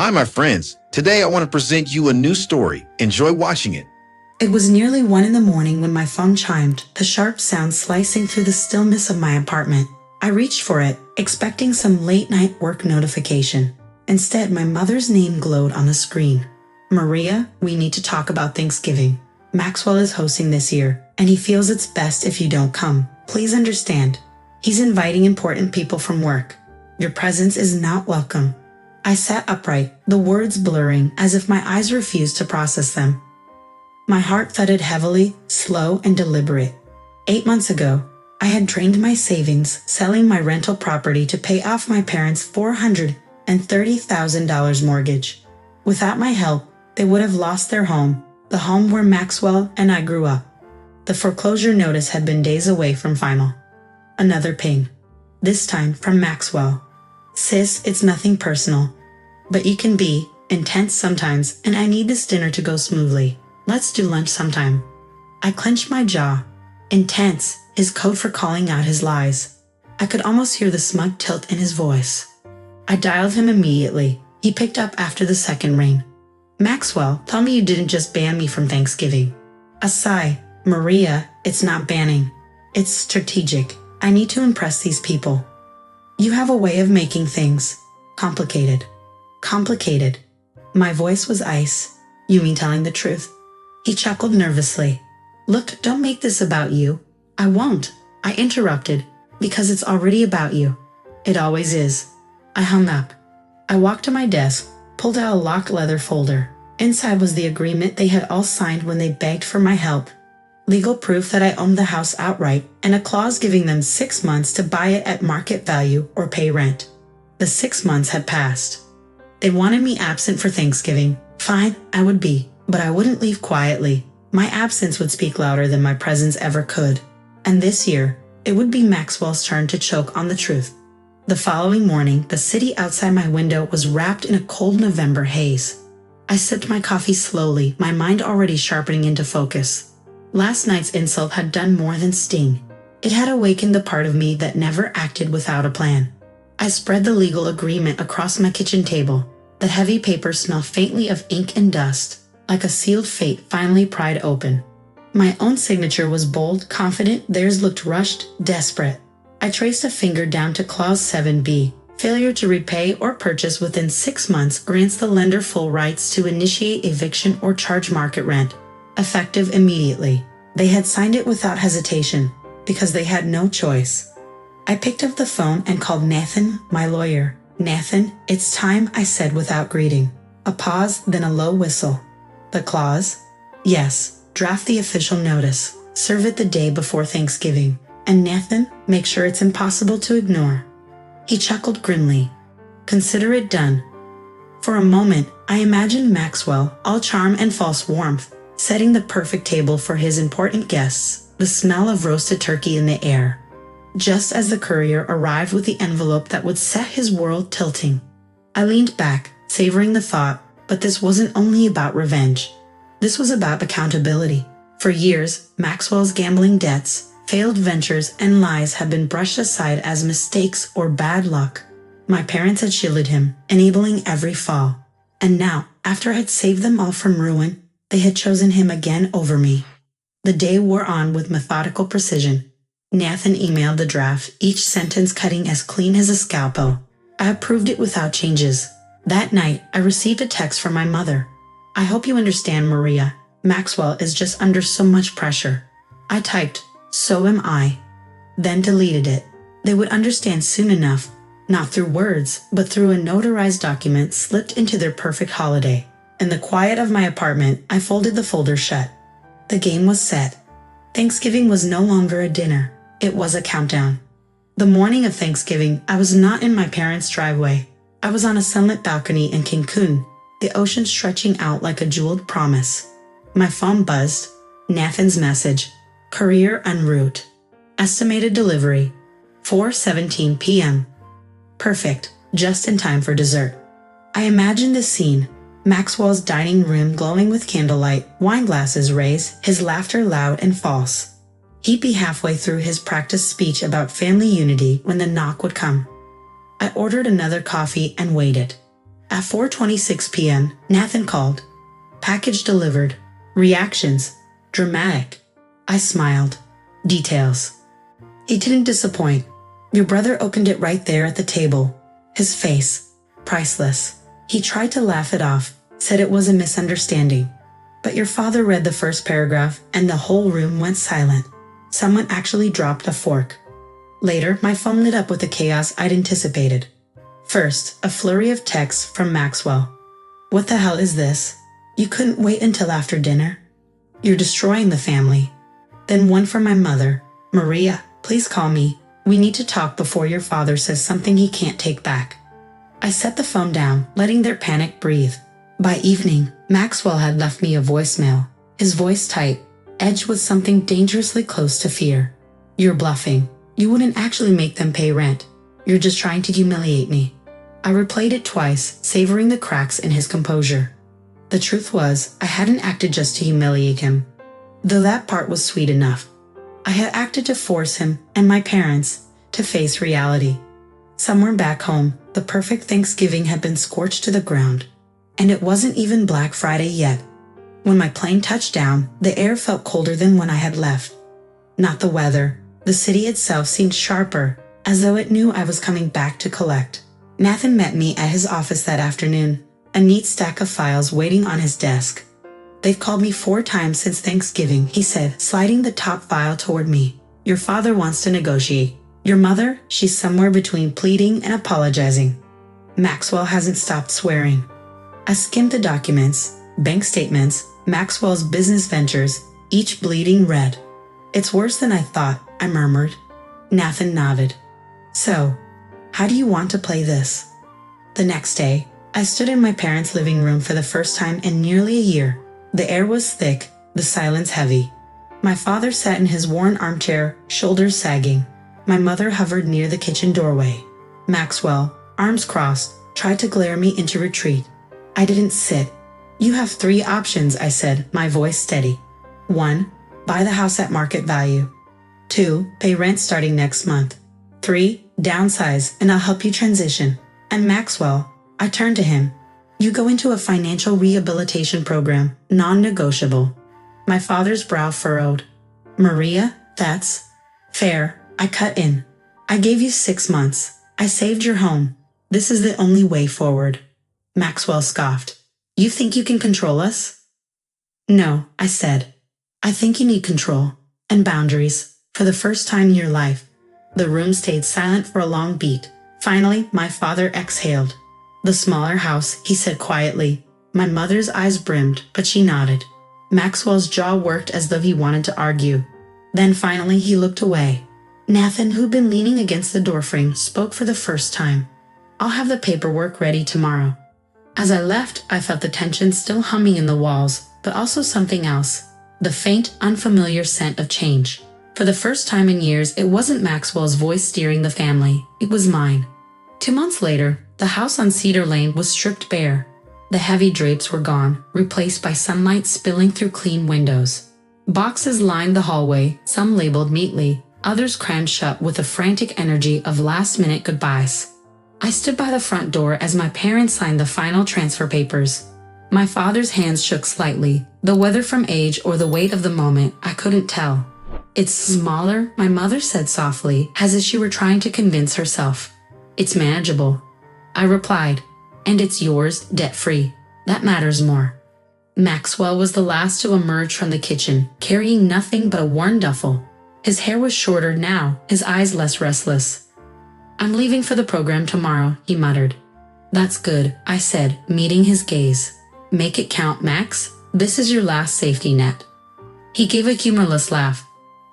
Hi, my friends. Today I want to present you a new story. Enjoy watching it. It was nearly 1 in the morning when my phone chimed, the sharp sound slicing through the stillness of my apartment. I reached for it, expecting some late-night work notification. Instead, my mother's name glowed on the screen. Maria, we need to talk about Thanksgiving. Maxwell is hosting this year, and he feels it's best if you don't come. Please understand. He's inviting important people from work. Your presence is not welcome. I sat upright, the words blurring as if my eyes refused to process them. My heart thudded heavily, slow and deliberate. 8 months ago, I had drained my savings, selling my rental property to pay off my parents' $430,000 mortgage. Without my help, they would have lost their home, the home where Maxwell and I grew up. The foreclosure notice had been days away from final. Another ping. This time from Maxwell. Sis, it's nothing personal. But you can be intense sometimes, and I need this dinner to go smoothly. Let's do lunch sometime. I clenched my jaw. Intense, his code for calling out his lies. I could almost hear the smug tilt in his voice. I dialed him immediately. He picked up after the second ring. Maxwell, tell me you didn't just ban me from Thanksgiving. A sigh. Maria, it's not banning. It's strategic. I need to impress these people. You have a way of making things complicated. Complicated. My voice was ice. You mean telling the truth? He chuckled nervously. Look, don't make this about you. I won't. I interrupted, because it's already about you. It always is. I hung up. I walked to my desk, pulled out a locked leather folder. Inside was the agreement they had all signed when they begged for my help. Legal proof that I owned the house outright, and a clause giving them 6 months to buy it at market value or pay rent. The 6 months had passed. They wanted me absent for Thanksgiving. Fine, I would be, but I wouldn't leave quietly. My absence would speak louder than my presence ever could. And this year, it would be Maxwell's turn to choke on the truth. The following morning, the city outside my window was wrapped in a cold November haze. I sipped my coffee slowly, my mind already sharpening into focus. Last night's insult had done more than sting. It had awakened the part of me that never acted without a plan. I spread the legal agreement across my kitchen table. The heavy paper smelled faintly of ink and dust, like a sealed fate finally pried open. My own signature was bold, confident, theirs looked rushed, desperate. I traced a finger down to Clause 7b. Failure to repay or purchase within 6 months grants the lender full rights to initiate eviction or charge market rent. Effective immediately. They had signed it without hesitation, because they had no choice. I picked up the phone and called Nathan, my lawyer. Nathan, it's time, I said without greeting. A pause, then a low whistle. The clause? Yes, draft the official notice. Serve it the day before Thanksgiving. And Nathan, make sure it's impossible to ignore. He chuckled grimly. Consider it done. For a moment, I imagined Maxwell, all charm and false warmth, setting the perfect table for his important guests, the smell of roasted turkey in the air. Just as the courier arrived with the envelope that would set his world tilting. I leaned back, savoring the thought, but this wasn't only about revenge. This was about accountability. For years, Maxwell's gambling debts, failed ventures, and lies had been brushed aside as mistakes or bad luck. My parents had shielded him, enabling every fall. And now, after I had saved them all from ruin, they had chosen him again over me. The day wore on with methodical precision. Nathan emailed the draft, each sentence cutting as clean as a scalpel. I approved it without changes. That night, I received a text from my mother. I hope you understand, Maria. Maxwell is just under so much pressure. I typed, so am I. Then deleted it. They would understand soon enough, not through words, but through a notarized document slipped into their perfect holiday. In the quiet of my apartment, I folded the folder shut. The game was set. Thanksgiving was no longer a dinner. It was a countdown. The morning of Thanksgiving, I was not in my parents' driveway. I was on a sunlit balcony in Cancun, the ocean stretching out like a jeweled promise. My phone buzzed. Nathan's message. Courier en route. Estimated delivery. 4:17 p.m. Perfect. Just in time for dessert. I imagined the scene. Maxwell's dining room glowing with candlelight, wine glasses raised, his laughter loud and false. He'd be halfway through his practiced speech about family unity when the knock would come. I ordered another coffee and waited. At 4:26 p.m., Nathan called. Package delivered. Reactions. Dramatic. I smiled. Details. He didn't disappoint. Your brother opened it right there at the table. His face. Priceless. He tried to laugh it off, said it was a misunderstanding. But your father read the first paragraph and the whole room went silent. Someone actually dropped a fork. Later, my phone lit up with the chaos I'd anticipated. First, a flurry of texts from Maxwell. What the hell is this? You couldn't wait until after dinner? You're destroying the family. Then one from my mother. Maria, please call me. We need to talk before your father says something he can't take back. I set the phone down, letting their panic breathe. By evening, Maxwell had left me a voicemail, his voice tight, edged with something dangerously close to fear. You're bluffing. You wouldn't actually make them pay rent. You're just trying to humiliate me. I replayed it twice, savoring the cracks in his composure. The truth was, I hadn't acted just to humiliate him. Though that part was sweet enough. I had acted to force him and my parents to face reality. Somewhere back home, the perfect Thanksgiving had been scorched to the ground. And it wasn't even Black Friday yet. When my plane touched down, the air felt colder than when I had left. Not the weather. The city itself seemed sharper, as though it knew I was coming back to collect. Nathan met me at his office that afternoon, a neat stack of files waiting on his desk. They've called me 4 times since Thanksgiving, he said, sliding the top file toward me. Your father wants to negotiate. Your mother, she's somewhere between pleading and apologizing. Maxwell hasn't stopped swearing. I skimmed the documents, bank statements, Maxwell's business ventures, each bleeding red. It's worse than I thought, I murmured. Nathan nodded. So, how do you want to play this? The next day, I stood in my parents' living room for the first time in nearly a year. The air was thick, the silence heavy. My father sat in his worn armchair, shoulders sagging. My mother hovered near the kitchen doorway. Maxwell, arms crossed, tried to glare me into retreat. I didn't sit. You have 3 options, I said, my voice steady. 1. Buy the house at market value. 2. Pay rent starting next month. 3. Downsize, and I'll help you transition. And Maxwell, I turned to him. You go into a financial rehabilitation program, non-negotiable. My father's brow furrowed. Maria, that's fair, I cut in. I gave you 6 months. I saved your home. This is the only way forward. Maxwell scoffed. You think you can control us? No, I said. I think you need control and boundaries for the first time in your life. The room stayed silent for a long beat. Finally, my father exhaled. The smaller house, he said quietly. My mother's eyes brimmed, but she nodded. Maxwell's jaw worked as though he wanted to argue. Then finally he looked away. Nathan, who'd been leaning against the doorframe, spoke for the first time. I'll have the paperwork ready tomorrow. As I left, I felt the tension still humming in the walls, but also something else. The faint, unfamiliar scent of change. For the first time in years, it wasn't Maxwell's voice steering the family. It was mine. 2 months later, the house on Cedar Lane was stripped bare. The heavy drapes were gone, replaced by sunlight spilling through clean windows. Boxes lined the hallway, some labeled neatly, others crammed shut with the frantic energy of last-minute goodbyes. I stood by the front door as my parents signed the final transfer papers. My father's hands shook slightly, the whether from age or the weight of the moment, I couldn't tell. It's smaller, my mother said softly, as if she were trying to convince herself. It's manageable. I replied, and it's yours, debt-free. That matters more. Maxwell was the last to emerge from the kitchen, carrying nothing but a worn duffel. His hair was shorter now, his eyes less restless. I'm leaving for the program tomorrow, he muttered. That's good, I said, meeting his gaze. Make it count, Max. This is your last safety net. He gave a humorless laugh.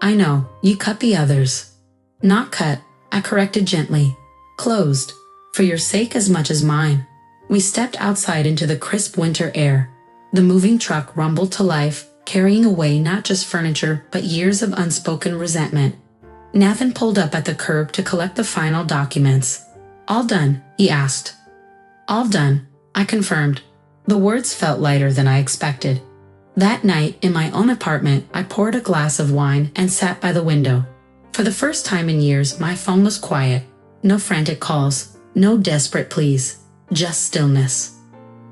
I know, you cut the others. Not cut, I corrected gently. Closed. For your sake as much as mine. We stepped outside into the crisp winter air. The moving truck rumbled to life, carrying away not just furniture but years of unspoken resentment. Nathan pulled up at the curb to collect the final documents. All done, he asked. All done, I confirmed. The words felt lighter than I expected. That night, in my own apartment, I poured a glass of wine and sat by the window. For the first time in years, my phone was quiet. No frantic calls, no desperate pleas, just stillness.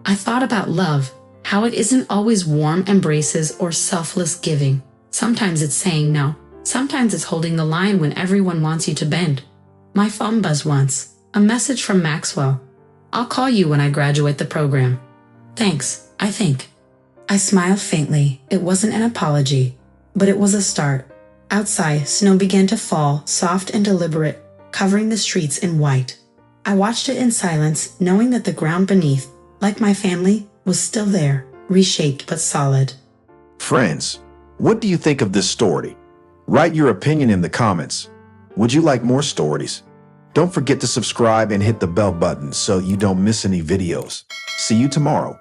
I thought about love, how it isn't always warm embraces or selfless giving. Sometimes it's saying no. Sometimes it's holding the line when everyone wants you to bend. My phone buzzed once. A message from Maxwell. I'll call you when I graduate the program. Thanks, I think. I smiled faintly. It wasn't an apology, but it was a start. Outside, snow began to fall, soft and deliberate, covering the streets in white. I watched it in silence, knowing that the ground beneath, like my family, was still there, reshaped but solid. Friends, what do you think of this story? Write your opinion in the comments. Would you like more stories? Don't forget to subscribe and hit the bell button so you don't miss any videos. See you tomorrow.